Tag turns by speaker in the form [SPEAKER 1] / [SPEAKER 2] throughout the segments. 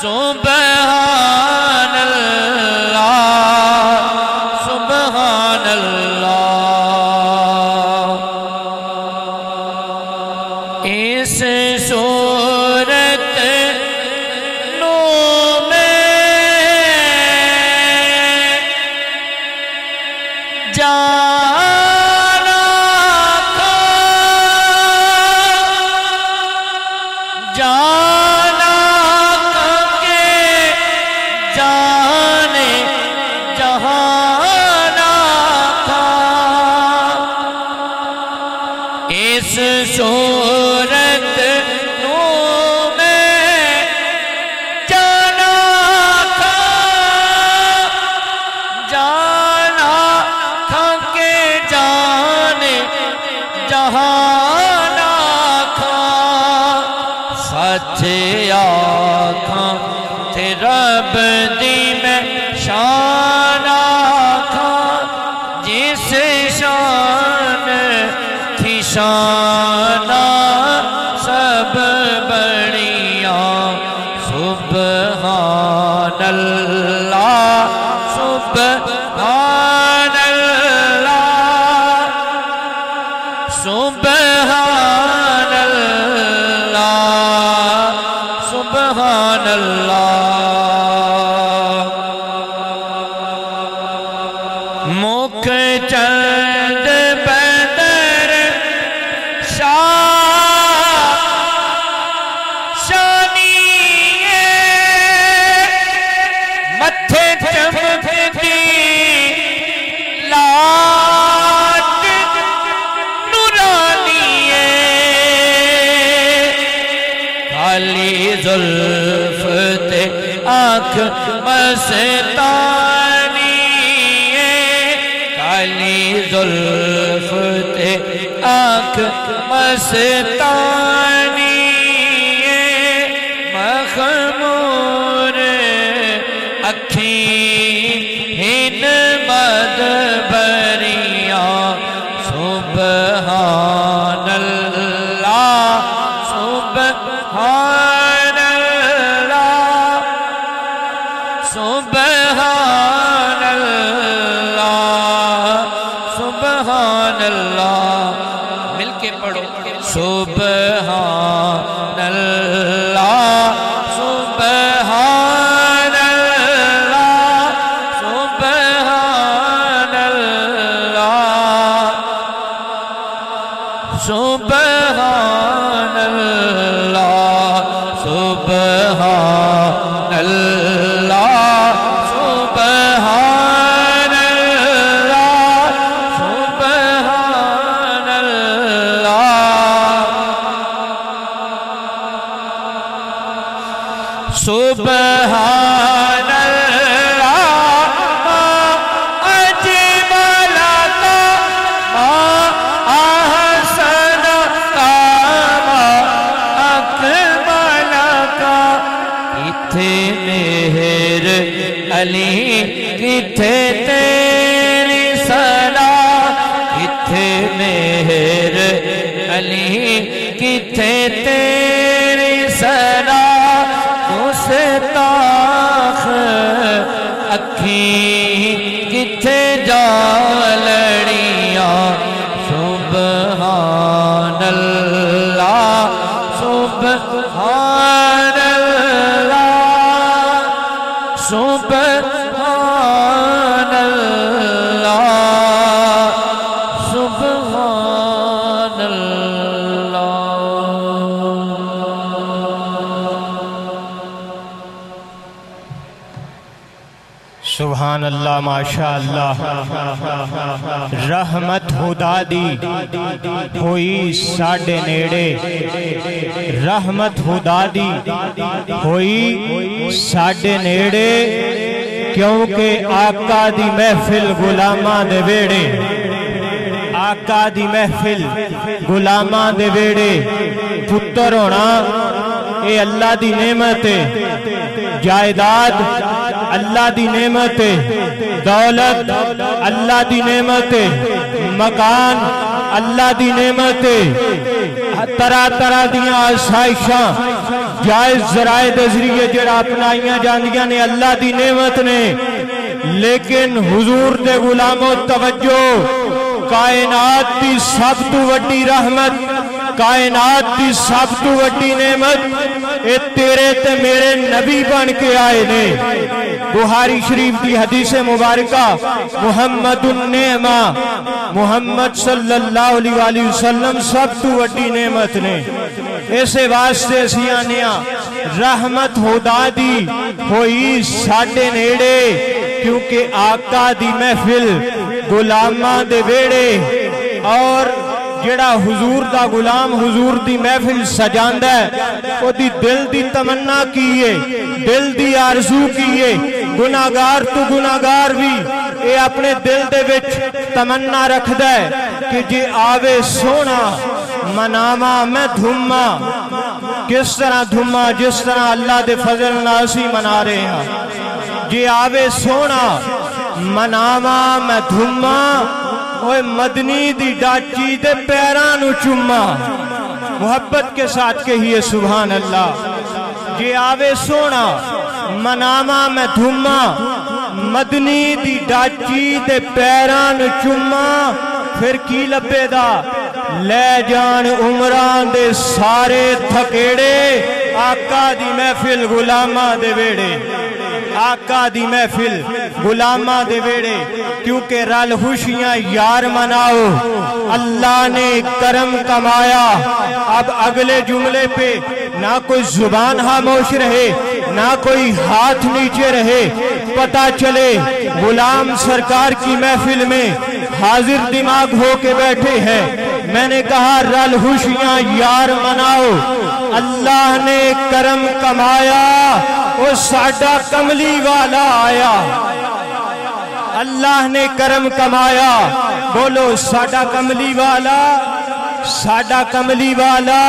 [SPEAKER 1] सुबहान अल्लाह, सुबहान अल्लाह। इस सूरत नो में जाना था, जाना के जाने जहाना था। इस सूरत नो में जाना था, जाना था के जाने जहाना था। सच आखां ते रब दी मैं शाना था, जिस शान थी शाना सब बड़िया। सुबहान अल्लाह, सुबहान अल्लाह, सुबहान अल्लाह, सुबहान अल्लाह। मुख चंद बदर शाह शानिए, मत्थे चमकती लाट नूरानिए। काली जुल्फ ते आँख मस्तानिए, काली जुल्फ ते आँख मस्तानिए। मखमूर अखी हिन मदबरिया। सुबहान अल्लाह, सुबहान अल्लाह, सुबहान अल्लाह, सुबहान अल्लाह। मिलके पढ़ो सुबहान अल्लाह, सुबहान अल्लाह, सुबहान अल्लाह, सुबहान अल्लाह, सुबहान अल्लाह, सुबहान अल्लाह, सुबहान अल्लाह, सुबहान अल्लाह। अजमल का अहसन का अकमल का। किथे मेहर अली, किथे तेरी सला। किथे मेहर अली, किथे तेरी सला। मुस्ताख अखी किथे जा लड़िया। सुबहान अल्लाह, सुबहान अल्लाह, सुबहान अल्लाह, सुबहान अल्लाह।
[SPEAKER 2] सुभान अल्लाह, माशा अल्लाह। रहमत खुदा दी होई साडे नेड़े, रहमत खुदा दी होई साडे नेड़े। क्योंकि आका दी महफिल गुलामां दे वेड़े, आका दी महफिल गुलामां दे वेड़े। पुत्र होना ये अल्लाह दी नेमत है, जायदाद अल्लाह दी नेमत है, दौलत अल्लाह दी नेमत है, मकान अल्लाह दी नेमत है। तरह तरह दियां आसाइशां जायज जराए दे जरिए जड़ा अपनाइयां जांदियां ने अल्लाह दी नेमत ने, लेकिन हुजूर दे गुलामों तवज्जो, कायनात दी सब तो वड्डी रहमत, कायनात दी सब तो वड्डी नेमत ए तेरे ते मेरे नबी बन के आए ने। बुहारी शरीफ की हदीस मुबारका मुहम्मदुन नेमा, मुहम्मद सल्लल्लाहु अलैहि वसल्लम सब तो वड्डी नेमत ने। इसे वास्ते असीं आने रहमत खुदा दी होई साडे नेड़े, क्योंकि आका दी महफिल गुलामां दे वेड़े, और जेड़ा हुजूर दा गुलाम हुजूर दी महफिल सजांदा है ओदी दिल दी तमन्ना की है, दिल दी आरज़ू की है। गुनाहगार तो गुनाहगार भी ये अपने दिल दे विच तमन्ना रखदा है कि जे आवे सोना मनावा मैं धुम्मा। किस तरह धुम्मा? जिस तरह अल्लाह दे फजल नाल असीं मना रहे हैं। जे आवे सोना मनावा मैं धुम्मा, ओए मदनी दी डाची दे पैरां नू चुम्मा। मुहब्बत के साथ कहिए सुभान अल्लाह। जे आवे सोना मनावा मैं धुम्मा, मदनी दी डाची दे पैरां नू चुम्मा। फिर की लभेदा? ले जान उमरां दे सारे थकेड़े, आका दी महफिल गुलामां दे वेड़े, आका दी महफिल गुलामां दे वेड़े। क्योंकि रल खुशियां यार मनाओ, अल्लाह ने करम कमाया। अब अगले जुमले पे ना कोई जुबान खामोश रहे, ना कोई हाथ नीचे रहे, पता चले गुलाम सरकार की महफिल में हाजिर दिमाग हो के बैठे हैं। मैंने कहा रल खुशियां यार मनाओ, अल्लाह ने करम कमाया, वो साडा कमली वाला आया। अल्लाह ने करम कमाया, बोलो साडा कमली वाला, साडा कमली वाला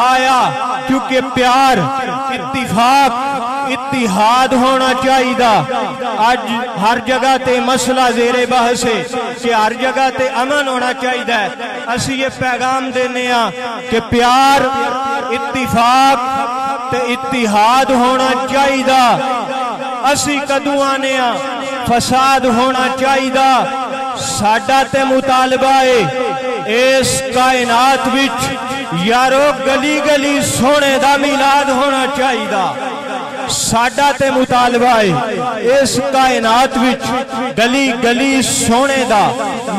[SPEAKER 2] आया। क्योंकि प्यार, इत्तिफाक, इत्तिहाद होना चाहिए। आज हर जगह ते मसला जेरे बहस है कि हर जगह ते अमन होना चाहिए। असी ये पैगाम देने कि प्यार, इत्तिफाक ते इत्तिहाद होना चाहिए। असी कदू आने फसाद होना चाहिए। साडा ते मुतालबा है इस कायनात विच यारो गली गली सोने दा मिलाद होना चाहिए। साडा ते मुतालबा है इस कायनात विच गली गली सोने दा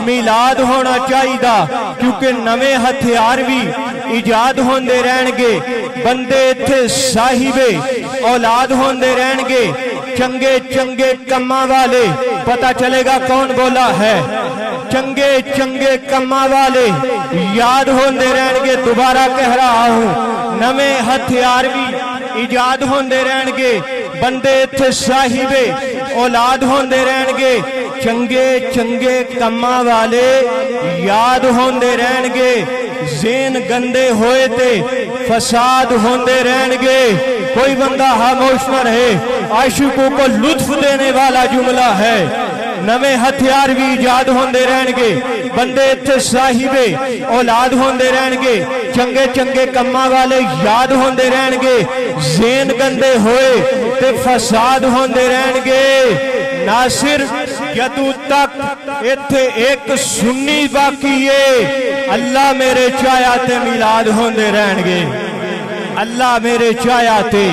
[SPEAKER 2] मिलाद होना चाहिए। क्योंकि नवे हथियार भी इजाद होंदे रहणगे, बंदे इत्थे साहिबे औलाद होंदे रहणगे, चंगे चंगे कम्मा वाले। पता चलेगा कौन बोला है। चंगे चंगे कम्मा वाले याद होंदे रहणगे। दोबारा कह रहा हूं, नवे हथियार भी इजाद होंदे रहणगे, बंदे इत्थे साहिबे औलाद होंदे रहणगे, चंगे चंगे कम्मा वाले याद होंदे रहणगे। ज़ेन गंदे होए ते फसाद होंदे रहणगे। कोई बंदा खामोश न रहे, आशिकों को लुत्फ देने वाला जुमला है। नवे हथियार भी इजाद होंदे रहणगे, बंदे इत्थे साहिबे औलाद होंदे रहणगे, चंगे चंगे कम्मा वाले याद होंदे रहणगे। ज़ेन गंदे होए ते फसाद होंदे रहणगे। नासिर जदू तक इत्थे एक सुन्नी बाकी है, अल्लाह मेरे चाया ते मिलाद होंदे रहणगे। अल्लाह मेरे चाया ते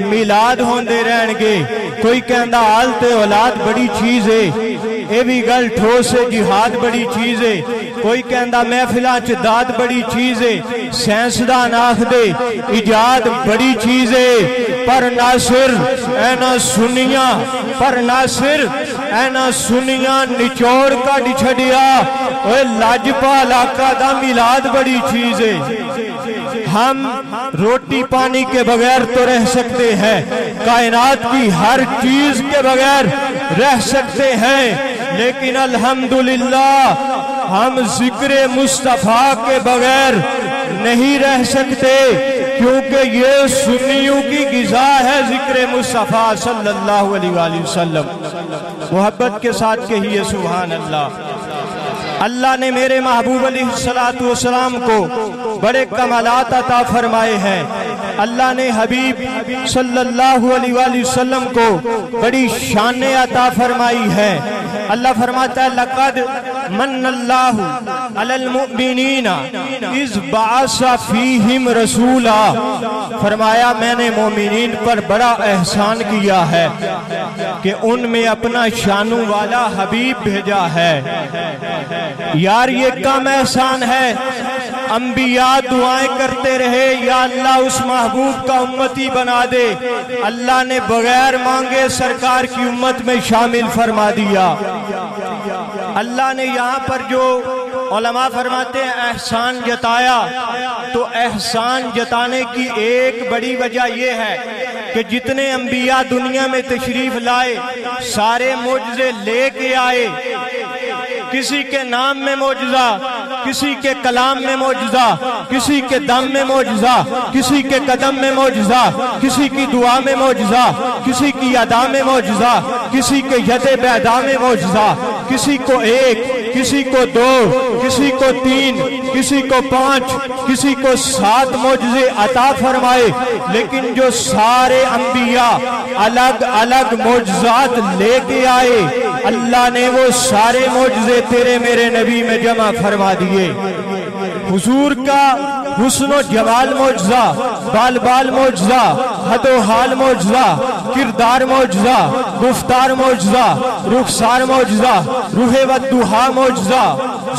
[SPEAKER 2] मिलाद होंदे रहणगे। कोई कहंदा हाल ते औलाद बड़ी चीज है, ये भी गल ठोस है। जिहाद बड़ी चीज है। कोई कहंदा महफिलां च दाद बड़ी चीज है। साइंसदान आखदे इजाद बड़ी चीज है। पर नासिर ऐना सुनिया, पर नासिर ऐना सुनिया निचोड़ कढ़ छड़िया। ओए लाजपाल आका दा मिलाद बड़ी चीज है। हम रोटी पानी के बगैर तो रह सकते हैं, कायनात की हर चीज के बगैर रह सकते हैं, लेकिन अल्हम्दुलिल्लाह हम जिक्र मुस्तफा के बगैर नहीं रह सकते। क्योंकि ये सुन्नियों की गिज़ा है जिक्र मुस्तफा सल्लल्लाहु अलैहि वसल्लम। मोहब्बत के साथ कहिए सुभान अल्लाह। अल्लाह ने मेरे महबूब अलैहिस्सलातु वस्सलाम को बड़े कमालात अता फरमाए हैं। अल्लाह ने हबीब सल्लल्लाहु अलैहि वसल्लम को बड़ी शान अता फरमाई है। अल्लाह फरमाता है लक़द मन्नल्लाहु अलल मुमिनीना इज़ बअसा फीहिम रसूला। फरमाया मैंने मोमिनीन पर बड़ा एहसान किया है कि उनमें अपना शानू वाला हबीब भेजा है। यार ये कम एहसान है। अंबिया दुआएं करते रहे या अल्लाह उस महबूब का उम्मती बना दे। अल्लाह ने बगैर मांगे सरकार की उम्मत में शामिल फरमा दिया। अल्लाह ने यहाँ पर जो उलमा फरमाते हैं एहसान जताया, तो एहसान जताने की एक बड़ी वजह यह है कि जितने अंबिया दुनिया में तशरीफ लाए सारे मुजज़े लेके आए। किसी के नाम में मौजज़ा, किसी के कलाम में मौजज़ा, किसी के दम में मौजज़ा, किसी के कदम में मौजज़ा, किसी की दुआ में मौजज़ा, किसी की अदा में मौजज़ा, किसी के यदे बैदा में मौजज़ा, किसी को एक, किसी को दो, किसी को तीन, किसी को पांच, किसी को 7 मौजज़े अता फरमाए। लेकिन जो सारे अंबिया अलग अलग मौजज़ात लेके आए, अल्लाह ने वो सारे मौजज़े तेरे मेरे नबी में जमा फरमा दिए। हुजूर का हुस्न जमाल मौजज़ा, बाल बाल मौजज़ा, हदो हाल मौजज़ा, किरदार मौजज़ा, गुफ्तार मौजज़ा, रुखसार मौजज़ा, रूहे व दुहा मौजज़ा,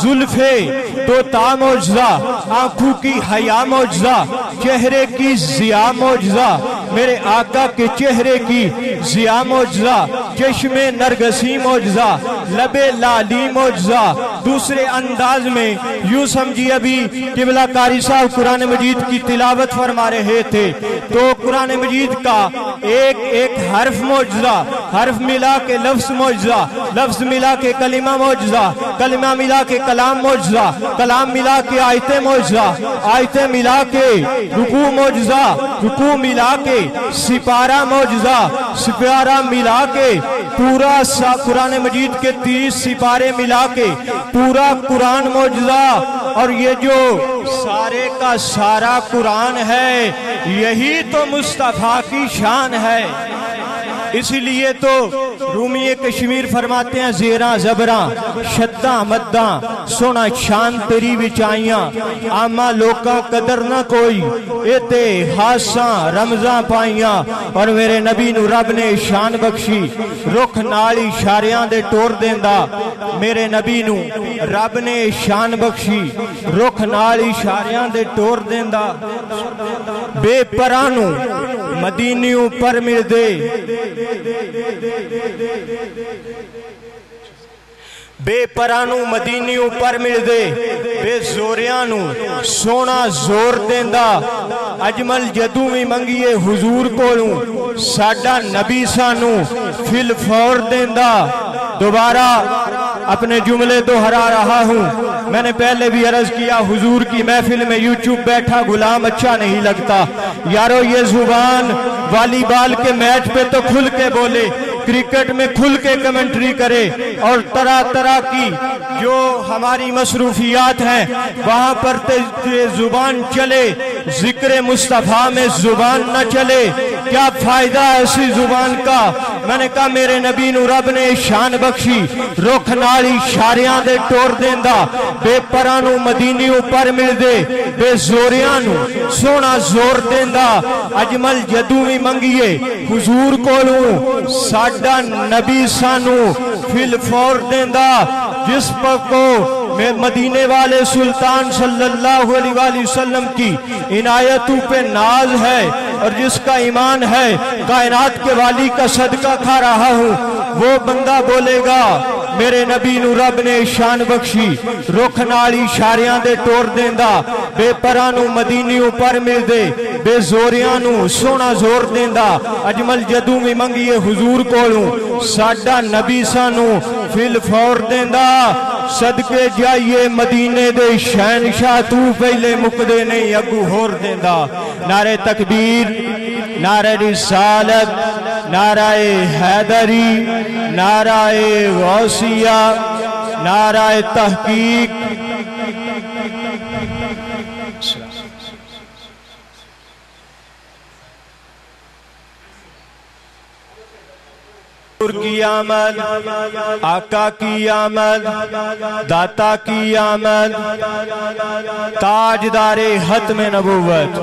[SPEAKER 2] जुल्फे तोता मौजज़ा, आंखों की हया मौजज़ा, चेहरे की जिया मौजज़ा, मेरे आका के चेहरे की जिया मौजज़ा, चश्मे नरगसी मौजज़ा, लबे लाली मौजज़ा। दूसरे अंदाज में यूं समझिए अभी किबला कारी साहब कुरान मजीद की तिलावत फरमा रहे थे तो कुरान मजीद का एक एक हर्फ मौजज़ा, हर्फ मिला के लफ्ज़ मौजज़ा, लफ्ज़ मिला के कलिमा मौजज़ा, कलिमा मिला के कलाम मौजज़ा, कलाम मिला के आयतें मौजज़ा, आयतें मिला के रुकू मौजज़ा, रुकू मिला के सिपारा मौजज़ा, सिपारा मिला के पूरा कुरान मजीद के 30 सिपारे मिला के पूरा कुरान मौजज़ा। और ये जो सारे का सारा कुरान है यही तो मुस्तफ़ा की शान है। इसीलिए तो रूमी कश्मीर फरमाते हैं ज़ेरा ज़बरा शद्दा मद्दा सोना शान तेरी विचाइयां आमा लोका कदर ना कोई एते हासा रमजा पाइयां। और मेरे नबी नू रब ने शान बख्शी रुख नाल इशारियां दे टोर देंदा। मेरे नबी नू रब ने शान बख्शी रुख नाल इशारियां दे टोर देंदा। बेपरां नू मदीनी ऊपर मिल दे, बेपरां नू मदीनी ऊपर मिल दे, बेजोरियां नू सोना जोर देंदा। अजमल जदू भी मंगिए हुजूर कोलों साडा नबी सानू फिल फौर देंदा। दोबारा अपने जुमले दोहरा रहा हूँ। मैंने पहले भी अर्ज किया हुजूर की महफिल में यूट्यूब बैठा गुलाम अच्छा नहीं लगता। यारो ये जुबान वॉलीबॉल के मैच पे तो खुल के बोले, क्रिकेट में खुल के कमेंट्री करे और तरह तरह की जो हमारी मसरूफियात हैं वहां पर जुबान चले, जिक्र मुस्तफा में जुबान न चले। क्या फायदा ऐसी जुबान का। मैंने कहा मेरे नबी नू रब ने शान बख्शी रुख नाल इशारियां दे टोर देंदा। बेपरां नू मदीनी ऊपर मिल दे, बेजोरियां नू सोना जोर देंदा। अजमल जदू भी मंगिए हुजूर कोलों साडा नबी सानू फिल फौर देंदा। जिस पर को मदीने वाले सुल्तान सल्लल्लाहु अलैहि वसल्लम की इनायतों पे नाज है और जिसका ईमान है कायनात के वाली का सदका खा रहा हूँ, वो बंदा बोलेगा मेरे नबी नू रब ने शान बख्शी रुख नाल इशारियां दे टोर देंदा। बेपरां नू मदीनी ऊपर मिल दे, बेजोरियां नू सोना जोर देंदा। अजमल जदू भी मंगिए हुजूर कोलों साडा नबी सानू फिल फौर देंदा। सदके जाइए मदीने दे शहनशाह तू पहले मुकदे नहीं अगू होर देंदा। नारे तकबीर, नारे रिसालत, नाराए हैदरी, नाराए गौसिया, नाराए तहकीक। की आमद, आका की आमद, दाता की आमद, ताजदारे हत्म नबूवत